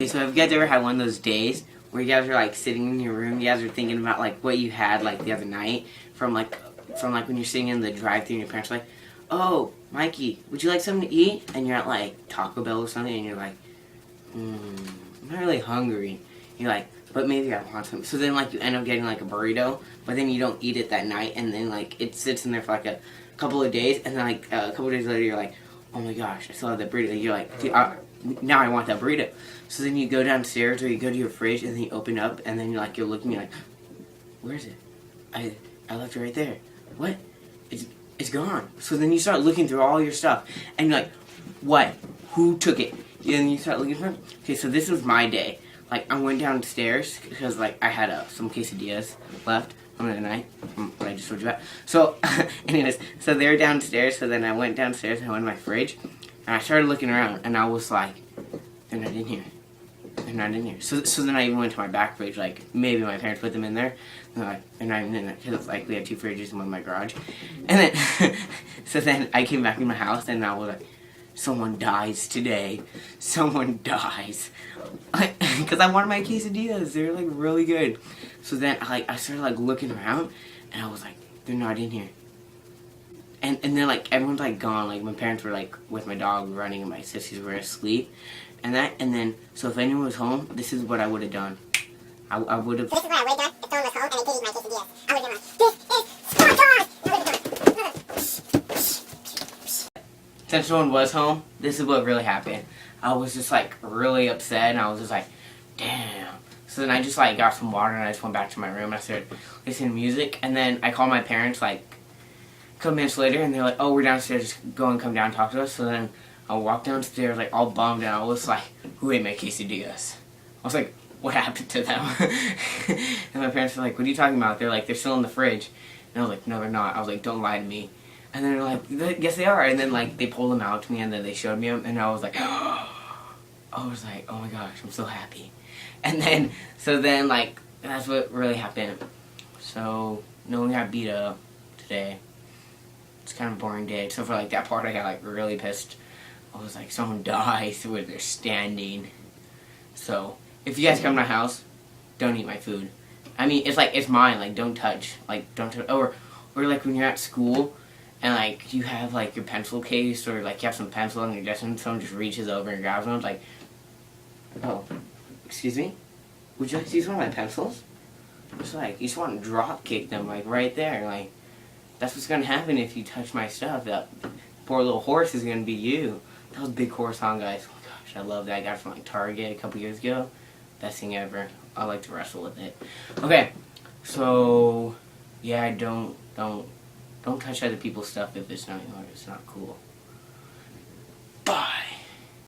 So have you guys ever had one of those days where you guys are like sitting in your room, you guys are thinking about like what you had like the other night from when you're sitting in the drive-thru and your parents are like, "Oh, Mikey, would you like something to eat?" And you're at like Taco Bell or something and you're like, I'm not really hungry. You're like, but maybe I want something. So then like you end up getting like a burrito, but then you don't eat it that night and then like it sits in there for like a couple of days and then like a couple of days later you're like, oh my gosh, I still have that burrito. You're like, dude, now I want that burrito. So then you go downstairs or you go to your fridge and then you open up and then you're looking, you're like, where is it? I left it right there. What? It's gone. So then you start looking through all your stuff and you're like, what? Who took it? And you start looking for it. Okay, so this was my day. Like, I went downstairs because like I had some quesadillas left from the night, what I just told you about. So, anyways, so they were downstairs, so then I went downstairs and I went in my fridge, and I started looking around, and I was like, they're not in here. They're not in here. So then I even went to my back fridge, like, maybe my parents put them in there, and they're like, they're not even in there, because like, we had 2 fridges and one in my garage. And then, so then I came back in my house, and I was like, someone dies today. Someone dies. Because I wanted my quesadillas. They were like really good. So then I started like looking around and I was like, they're not in here. And then like everyone's like gone. Like my parents were like with my dog running and my sisters were asleep. And then so if anyone was home, this is what I would have done. I would have. So this is what I would have done if someone was home and they did eat my quesadillas. I would have been like, this is Sparta! Since no one was home, this is what really happened. I was just like really upset and I was just like, damn. So then I just like got some water and I just went back to my room and I started listening to music. And then I called my parents like a couple minutes later and they're like, oh, we're downstairs, just go and come down and talk to us. So then I walked downstairs like all bummed and I was like, who ate my quesadillas? I was like, what happened to them? And my parents were like, what are you talking about? They're like, they're still in the fridge. And I was like, no, they're not. I was like, don't lie to me. And then they're like, yes they are. And then like they pulled them out to me and then they showed me them and I was like, I was like, oh my gosh, I'm so happy. And then, so then like, that's what really happened. So, no one got beat up today. It's kind of a boring day. Except for like that part I got like really pissed. I was like, someone dies where they're standing. So, if you guys come to my house, don't eat my food. I mean, it's like, it's mine, like don't touch. Like, don't touch, or like when you're at school, and like you have like your pencil case or like you have some pencil on your desk and someone just reaches over and grabs one. It's like, oh, excuse me? Would you like to use one of my pencils? It's like, you just want to drop kick them like right there. Like, that's what's gonna happen if you touch my stuff. That poor little horse is gonna be you. That was Big Horse Song, guys. Oh my gosh, I love that. I got it from like Target a couple years ago. Best thing ever. I like to wrestle with it. Okay, so yeah, don't touch other people's stuff if it's not yours. It's not cool.